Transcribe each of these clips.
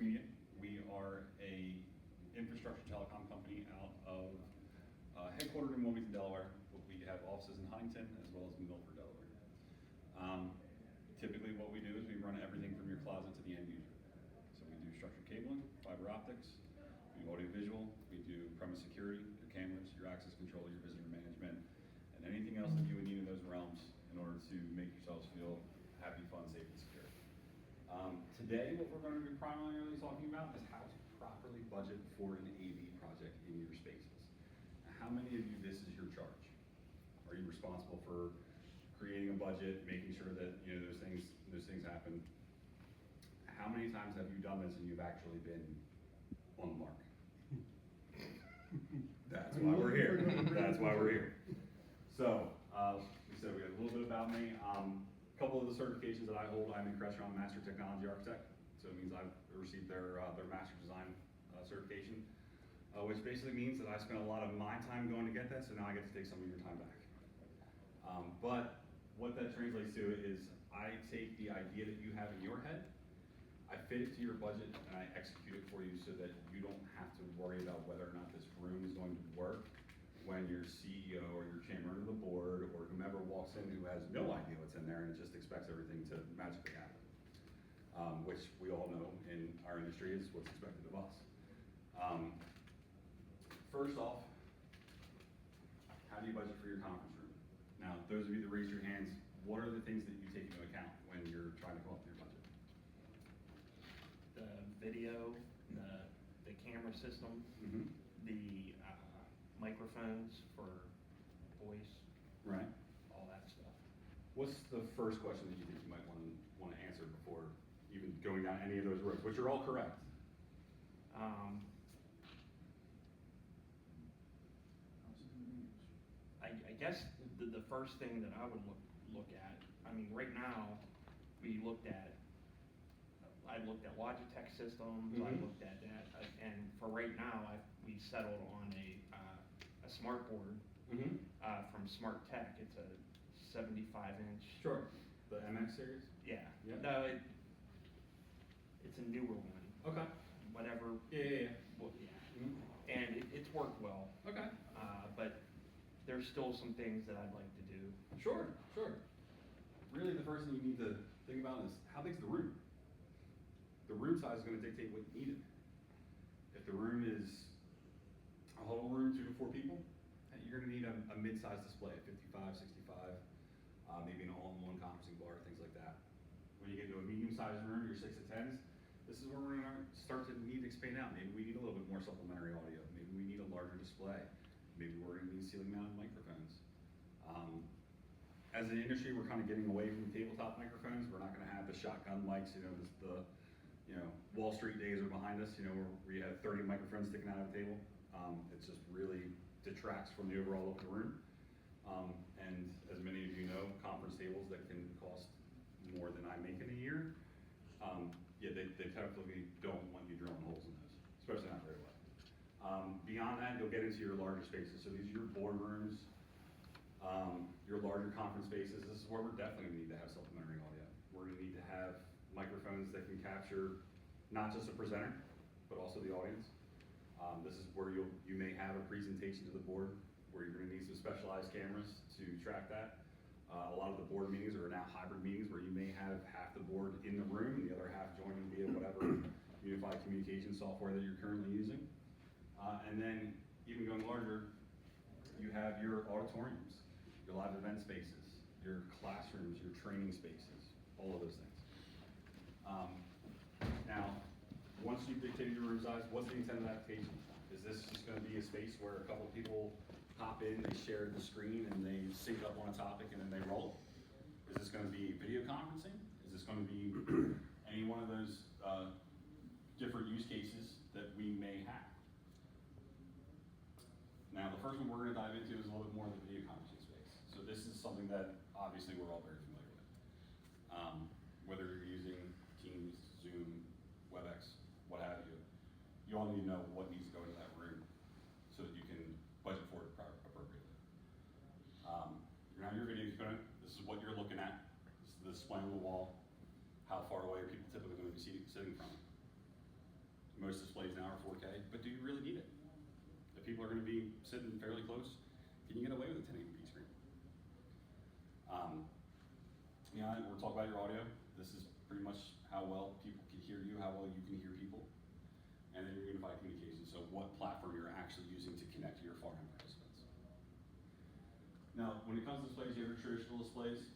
Media. We are a infrastructure telecom company out of headquartered in Wilmington, Delaware, but we have offices in Huntington as well as Milford, Delaware. Typically what we do is we run everything from your closet to the end user. So we do structured cabling, fiber optics, we do audio visual, we do premise security, your cameras, your access control, your visitor management, and anything else that you would need in those realms in order to make yourselves feel happy, fun, safe, and secure. Today, what we're going to be primarily talking about is how to properly budget for an AV project in your spaces. How many of you, this is your charge? Are you responsible for creating a budget, making sure that those things happen? How many times have you done this and you've actually been on the mark? That's why we're here. That's why we're here. So, we said we got a little bit about me. A couple of the certifications that I hold, I'm a Crestron Master Technology Architect. So it means I've received their Master Design certification, which basically means that I spent a lot of my time going to get that, so now I get to take some of your time back. But what that translates to is I take the idea that you have in your head, I fit it to your budget, and I execute it for you so that you don't have to worry about whether or not this room is going to work when your CEO or your chairman of the board or whomever walks in who has no idea what's in there and just expects everything to magically happen. Which we all know in our industry is what's expected of us. First off, how do you budget for your conference room? Now, those of you that raised your hands, what are the things that you take into account when you're trying to come up with your budget? The video, the camera system, Mm-hmm. the microphones for voice, Right. all that stuff. What's the first question that you think you might want to answer before even going down any of those roads, which are all correct? I guess the first thing that I would look at, I mean, right now, I looked at Logitech systems, I Mhm. looked at that, and for right now, we settled on a smart board Mm-hmm. from Smart Tech. It's a 75-inch. Sure. The MX series? Yeah. Yeah. No, it's a newer one. Okay. Whatever. Yeah. Well, yeah. Mm-hmm. And it's worked well. Okay. But there's still some things that I'd like to do. Sure. Really, the first thing you need to think about is how big's the room? The room size is going to dictate what you need. If the room is a whole room, 2 to 4 people, you're going to need a mid-sized display, 55, 65, maybe an all-in-one conferencing bar, things like that. When you get into a medium-sized room, your 6 to 10s, this is where we're going to start to need to expand out. Maybe we need a little bit more supplementary audio. Maybe we need a larger display. Maybe we're going to need ceiling-mounted microphones. As an industry, we're kind of getting away from tabletop microphones. We're not going to have the shotgun mics. Wall Street days are behind us. Where we have 30 microphones sticking out of the table. It just really detracts from the overall look of the room. And as many of you know, conference tables that can cost more than I make in a year, they technically don't want you drilling holes in those, especially not very well. Beyond that, you'll get into your larger spaces. So these are your boardrooms, your larger conference spaces. This is where we're definitely gonna need to have supplementary audio. We're gonna need to have microphones that can capture not just the presenter, but also the audience. This is where you may have a presentation to the board where you're gonna need some specialized cameras to track that. A lot of the board meetings are now hybrid meetings where you may have half the board in the room and the other half joining via whatever unified communication software that you're currently using. And then even going larger, you have your auditoriums, your live event spaces, your classrooms, your training spaces, all of those things. Now, once you've dictated your room size, what's the intent of that application? Is this just gonna be a space where a couple of people hop in, they share the screen, and they sync up on a topic, and then they roll? Is this gonna be video conferencing? Is this gonna be any one of those different use cases that we may have? Now, the first one we're gonna dive into is a little bit more of the video conferencing space. So this is something that obviously we're all very familiar with. Whether you're using Teams, Zoom, WebEx, what have you, you all need to know what needs to go into that room so that you can budget for it appropriately. Now your video component, this is what you're looking at. This is the display on the wall. How far away are people typically going to be sitting from it? most displays now are 4K, but do you really need it? If people are gonna be sitting fairly close, can you get away with a 1080p screen? We're talking about your audio. This is pretty much how well people can hear you, how well you can hear people. And then your unified communication, so what platform you're actually using to connect to your far end participants. Now, when it comes to displays, you have your traditional displays,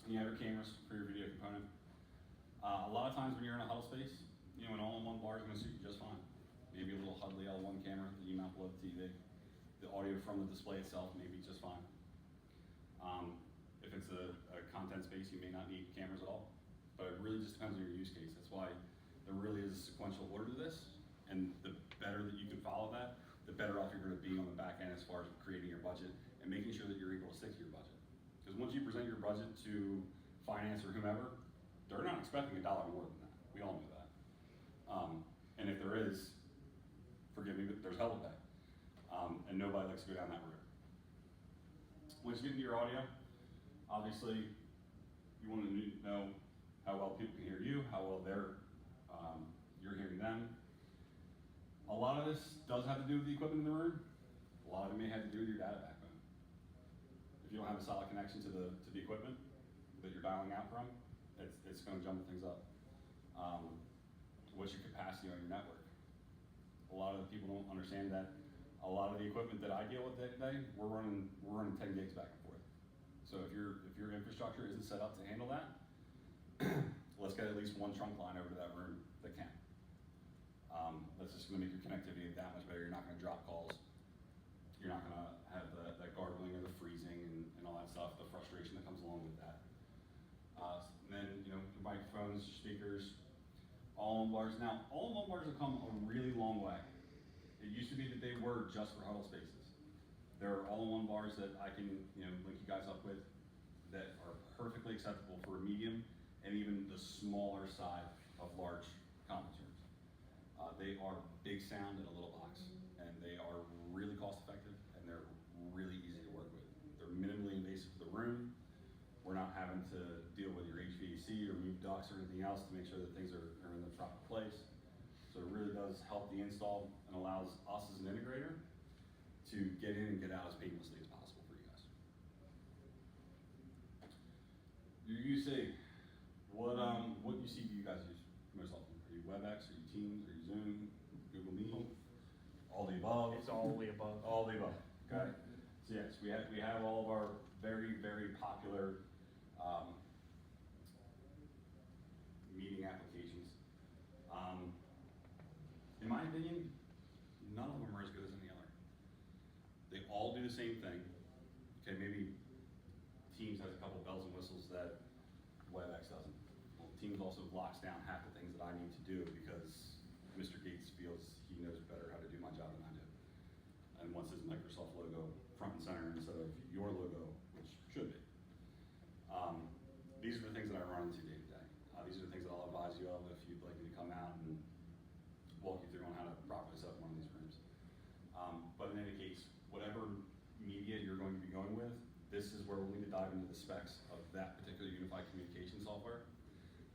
and you have your cameras for your video component. A lot of times when you're in a huddle space, an all-in-one bar is gonna suit you just fine. Maybe a little Hudley L1 camera that you mount below the TV. The audio from the display itself may be just fine. If it's a content space, you may not need cameras at all, but it really just depends on your use case. That's why there really is a sequential order to this, and the better that you can follow that, the better off you're gonna be on the back end as far as creating your budget and making sure that you're able to stick to your budget. Because once you present your budget to finance or whomever, they're not expecting $1 more than that. We all know that. And if there is, forgive me, but there's hell to pay. And nobody likes to go down that route. Once you get into your audio, obviously, you want to know how well people can hear you, how well you're hearing them. A lot of this does have to do with the equipment in the room. A lot of it may have to do with your data backbone. If you don't have a solid connection to the equipment that you're dialing out from, it's going to jumble things up. What's your capacity on your network? A lot of the people don't understand that a lot of the equipment that I deal with day to day, we're running 10 gigs back and forth. So if your infrastructure isn't set up to handle that, let's get at least one trunk line over to that room that can. That's just gonna make your connectivity that much better. You're not gonna drop calls. You're not gonna have that gargling or the freezing and all that stuff, the frustration that comes along with that. And then, your microphones, your speakers, all-in bars. Now, all-in-one bars have come a really long way. It used to be that they were just for huddle spaces. There are all-in-one bars that I can, link you guys up with that are perfectly acceptable for a medium and even the smaller side of large conference rooms. They are big sound in a little box, and they are really cost-effective, and they're really easy to work with. They're minimally invasive to the room. We're not having to deal with your HVAC or move ducts or anything else to make sure that things are in the proper place. So it really does help the install and allows us as an integrator to get in and get out as painlessly as possible for you guys. Your UC, what UC do you guys use most often? Are you WebEx, are you Teams, are you Zoom, Google Meet? All the above? It's all the above. All the above, okay. So yes, we have all of our very, very popular meeting applications. In my opinion, none of them are as good as any other. They all do the same thing. Okay, maybe Teams has a couple bells and whistles that WebEx doesn't. Well, Teams also locks down half the things that I need to do because Mr. Gates feels he knows better how to do my job than I do. And wants his Microsoft logo front and center instead of your logo, which should be. These are the things that I run into day to day. These are the things that I'll advise you of if you'd like me to come out and walk you through on how to properly set up one of these rooms. But in any case, whatever media you're going to be going with, this is where we'll need to dive into the specs of that particular unified communication software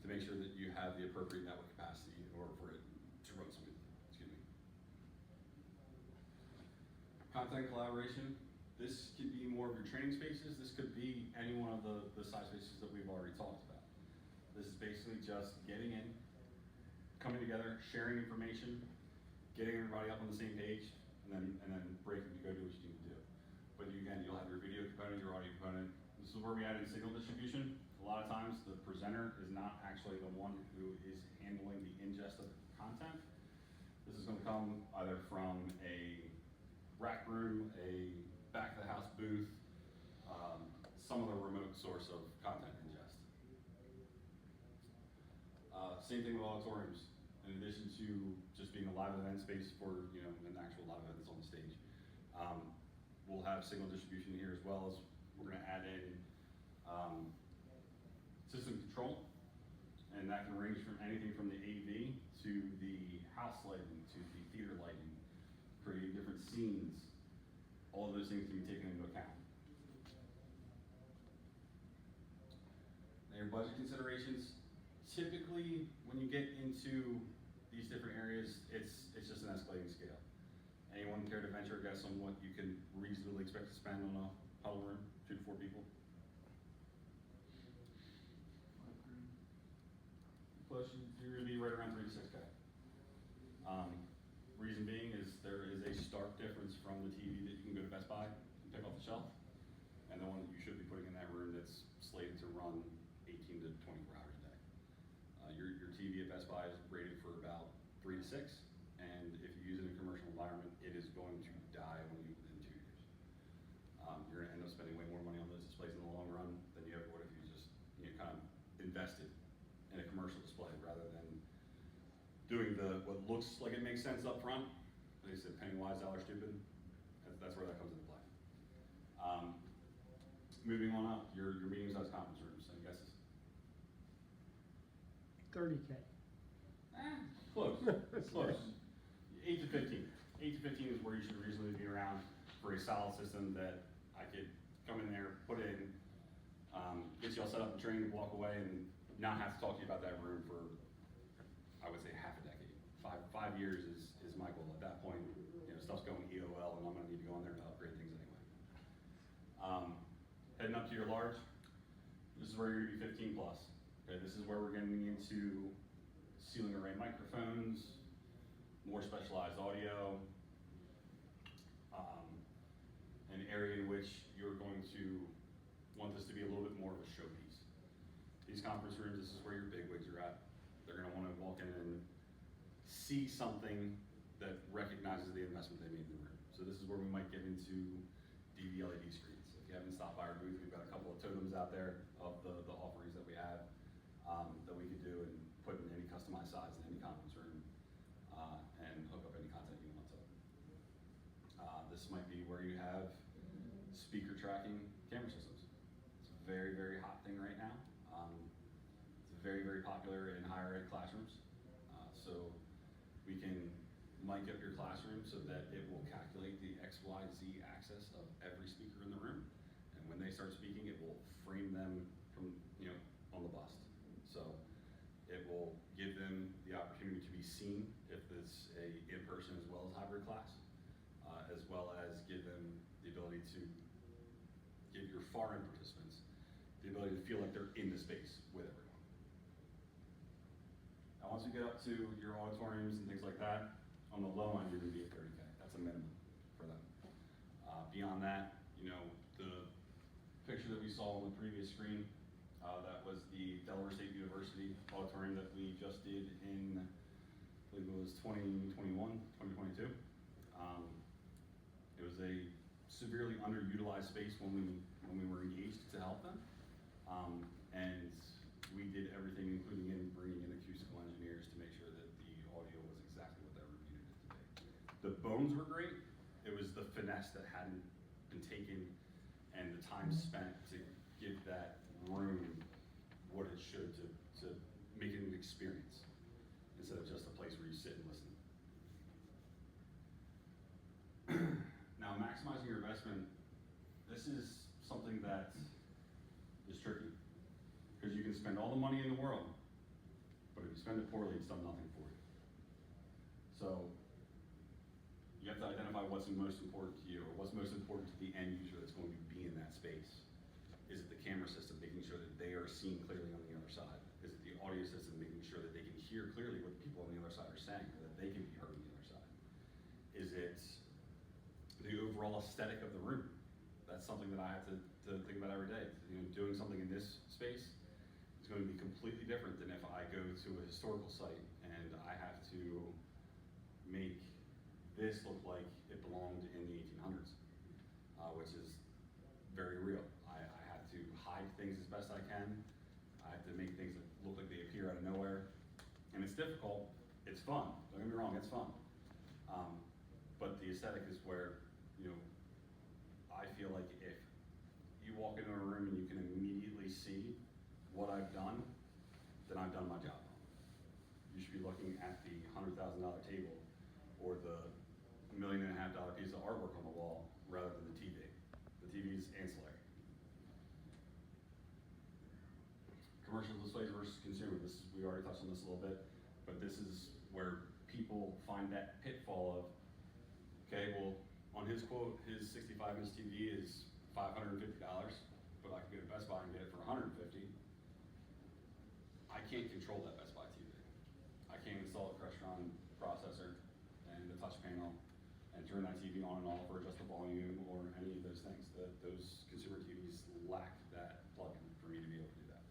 to make sure that you have the appropriate network capacity in order for it to run smoothly. Excuse me. Content collaboration. This could be more of your training spaces. This could be any one of the size spaces that we've already talked about. This is basically just getting in, coming together, sharing information, getting everybody up on the same page, and then breaking to go do what you need to do. But again, you'll have your video component, your audio component. This is where we add in signal distribution. A lot of times the presenter is not actually the one who is handling the ingest of the content. This is going to come either from a rack room, a back of the house booth, some other remote source of content ingest. Same thing with auditoriums. In addition to just being a live event space for an actual live event that's on the stage, we'll have signal distribution here as well as we're going to add in system control, and that can range from anything from the AV to the house lighting to the theater lighting, creating different scenes. All of those things can be taken into account. Now your budget considerations, typically when you get into these different areas, it's just an escalating scale. Anyone care to venture a guess on what you can reasonably expect to spend on a huddle room, 2 to 4 people? Plus, you're gonna be right around 3 to 6K. Reason being is there is a stark difference from the TV that you can go to Best Buy and pick off the shelf, and the one that you should be putting in that room that's slated to run 18 to 24 hours a day. Your TV at Best Buy is rated for about 3 to 6, and if you use it in a commercial environment, it is going to die on you within 2 years. You're gonna end up spending way more money on those displays in the long run than you ever would if you just, kind of invested in a commercial display rather than doing what looks like it makes sense up front. Like I said, penny wise, dollar stupid. That's where that comes into play. Moving on up, your medium-sized conference rooms. Any guesses? 30K. Close. Close. 8 to 15. 8 to 15 is where you should reasonably be around for a solid system that I could come in there, put in, get you all set up and trained, walk away, and not have to talk to you about that room for, I would say, half a decade. Five years is my goal. At that point, stuff's going EOL, and I'm gonna need to go in there to upgrade things anyway. Heading up to your large, this is where you're gonna be 15 plus. Okay, this is where we're getting into ceiling array microphones, more specialized audio, an area in which you're going to want this to be a little bit more of a showpiece. These conference rooms, this is where your bigwigs are at. They're gonna wanna walk in and see something that recognizes the investment they made in the room. So this is where we might get into DV LED screens. If you haven't stopped by our booth, we've got a couple of totems out there of the offerings that we have that we could do and put in any customized size in any conference room and hook up any content you want to. This might be where you have speaker tracking camera systems. It's a very, very hot thing right now. It's very, very popular in higher ed classrooms. So we can mic up your classroom so that it will calculate the XYZ axis of every speaker in the room. And when they start speaking, it will frame them from, on the bust. So it will give them the opportunity to be seen if it's a in-person as well as hybrid class, as well as give them the ability to give your far-end participants the ability to feel like they're in the space with everyone. Now, once we get up to your auditoriums and things like that, on the low end, you're gonna be at 30K. That's a minimum for them. Beyond that, the picture that we saw on the previous screen, that was the Delaware State University auditorium that we just did in, I believe it was 2021, 2022. It was a severely underutilized space when we were engaged to help them. And we did everything, including bringing in acoustical engineers to make sure that the audio was exactly what that room needed it to be. The bones were great. It was the finesse that hadn't been taken and the time spent to give that room what it should to make it an experience instead of just a place where you sit and listen. Now, maximizing your investment, this is something that is tricky because you can spend all the money in the world, but if you spend it poorly, it's done nothing for you. So you have to identify what's most important to you or what's most important to the end user that's going to be in that space. Is it the camera system, making sure that they are seen clearly on the other side? Is it the audio system, making sure that they can hear clearly what the people on the other side are saying, or that they can be heard on the other side? Is it the overall aesthetic of the room? That's something that I have to think about every day. Doing something in this space is going to be completely different than if I go to a historical site and I have to make this look like it belonged in the 1800s, which is very real. I have to hide things as best I can. I have to make things that look like they appear out of nowhere. And it's difficult. It's fun. Don't get me wrong, it's fun. But the aesthetic is where, I feel like if you walk into a room and you can immediately see what I've done, then I've done my job. You should be looking at the $100,000 table or the $1.5 million piece of artwork on the wall rather than the TV. The TV is ancillary. Commercial displays versus consumer. We already touched on this a little bit. But this is where people find that pitfall of, okay, well, on his quote, his 65-inch TV is $550, but I can go to Best Buy and get it for $150. I can't control that Best Buy TV. I can't install a Crestron processor and the touch panel and turn that TV on and off or adjust the volume or any of those things. Those consumer TVs lack that plug-in for me to be able to do that.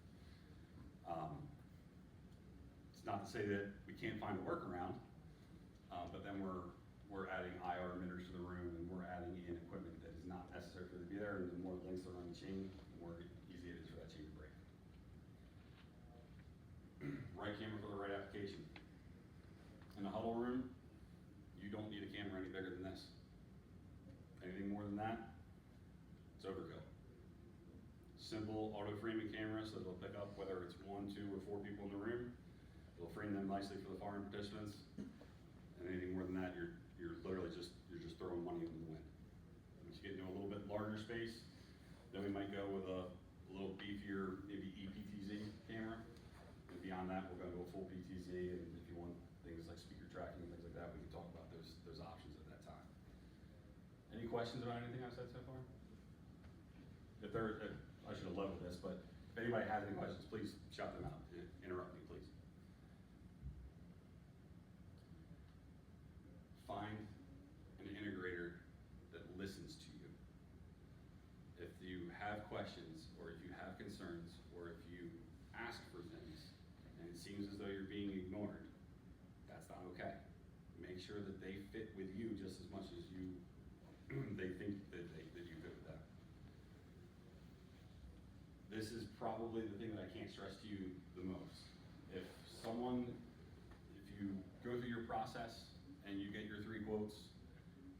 It's not to say that we can't find a workaround, but then we're adding IR emitters to the room and we're adding in equipment that is not necessary for it to be there, and the more links are on the chain, the more easy it is for that chain to break. Right camera for the right application. In the huddle room, you don't need a camera any bigger than this. Anything more than that, it's overkill. Simple auto framing camera, so it'll pick up whether it's 1, 2, or 4 people in the room. It'll frame them nicely for the foreign participants. And anything more than that, you're literally just throwing money into the wind. Once you get into a little bit larger space, then we might go with a little beefier, maybe ePTZ camera. And beyond that, we'll go to a full PTZ, and if you want things like speaker tracking and things like that, we can talk about those options at that time. Any questions about anything I've said so far? If there, I should have led with this, but if anybody has any questions, please shout them out. Interrupt me, please. Find an integrator that listens to you. If you have questions, or if you have concerns, or if you ask for things, and it seems as though you're being ignored, that's not okay. Make sure that they fit with you just as much as you they think that you fit with them. This is probably the thing that I can't stress to you the most. If you go through your process and you get your 3 quotes,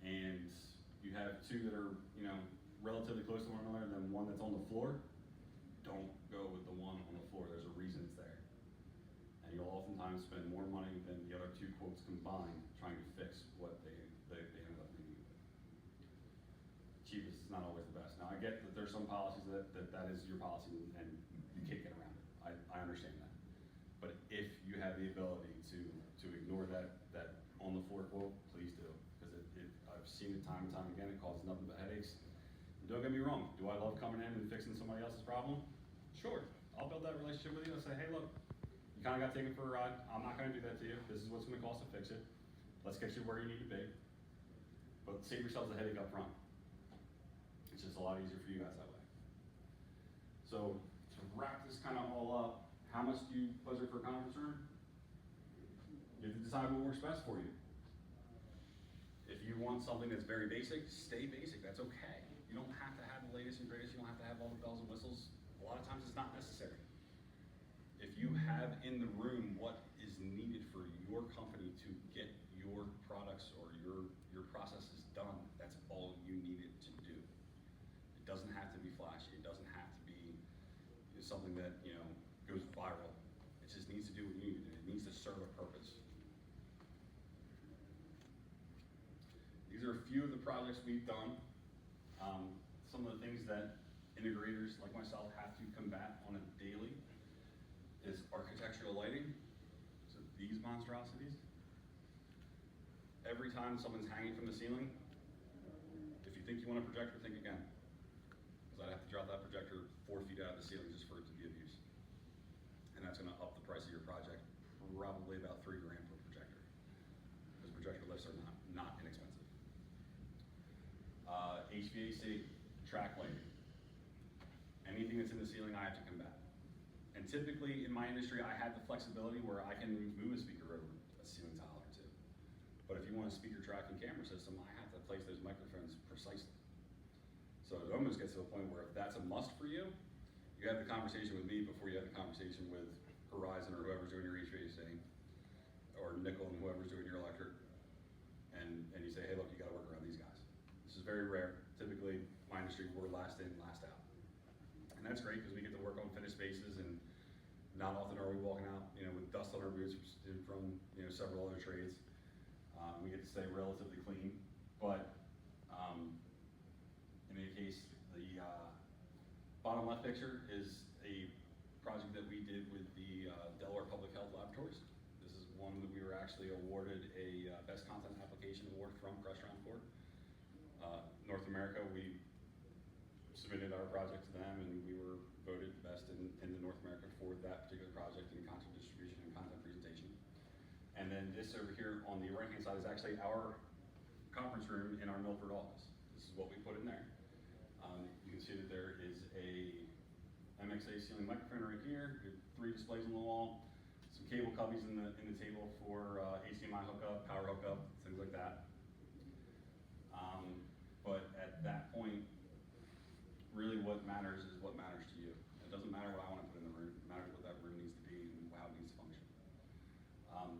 and you have 2 that are, relatively close to one another, and then 1 that's on the floor, don't go with the one on the floor. There's a reason it's there. And you'll oftentimes spend more money than the other 2 quotes combined trying to fix what they ended up needing. Cheapest is not always the best. Now, I get that there's some policies that is your policy and you can't get around it. I understand that. But if you have the ability to ignore that on the floor quote, please do. Because I've seen it time and time again, it causes nothing but headaches. And don't get me wrong, do I love coming in and fixing somebody else's problem? Sure, I'll build that relationship with you and say, hey look, you kinda got taken for a ride, I'm not gonna do that to you, this is what's gonna cost to fix it. Let's get you where you need to be. But save yourselves a headache up front. It's just a lot easier for you guys that way. So to wrap this kind of all up, how much do you budget for a conference room? You have to decide what works best for you. If you want something that's very basic, stay basic, that's okay. You don't have to have the latest and greatest, you don't have to have all the bells and whistles. A lot of times it's not necessary. If you have in the room what is needed for your company to get your products or your processes done, that's all you needed to do. It doesn't have to be flashy, it doesn't have to be something that goes viral. It just needs to do what you need to do. It needs to serve a purpose. These are a few of the projects we've done. Some of the things that integrators like myself have to combat on a daily is architectural lighting. So these monstrosities. Every time someone's hanging from the ceiling, if you think you want a projector, think again. Because I'd have to drop that projector 4 feet out of the ceiling just for it to be of use. And that's gonna up the price of your project probably about $3 grand per projector. Because projector lifts are not inexpensive. HVAC, track lighting. Anything that's in the ceiling, I have to combat. And typically in my industry, I have the flexibility where I can move a speaker over a ceiling tile or 2. But if you want a speaker tracking camera system, I have to place those microphones precisely. So it almost gets to a point where if that's a must for you, you have the conversation with me before you have the conversation with Horizon or whoever's doing your HVAC, or Nickel and whoever's doing your electric, and you say, hey look, you gotta work around these guys. This is very rare. Typically, my industry, we're last in, last out. And that's great because we get to work on finished spaces, and not often are we walking out, with dust on our boots from, several other trades. We get to stay relatively clean, but in any case, the bottom left picture is a project that we did with the Delaware Public Health Laboratories. This is one actually awarded a Best Content Application Award from Crestron for. North America, we submitted our project to them, and we were voted best in the North America for that particular project in content distribution and content presentation. And then this over here on the right-hand side is actually our conference room in our Milford office. This is what we put in there. You can see that there is a MXA ceiling microphone right here, 3 displays on the wall, some cable cubbies in the table for HDMI hookup, power hookup, things like that. But at that point, really what matters is what matters to you. It doesn't matter what I want to put in the room, it matters what that room needs to be and how it needs to function.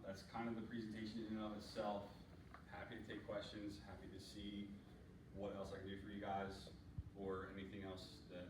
That's kind of the presentation in and of itself. Happy to take questions, happy to see what else I can do for you guys, or anything else that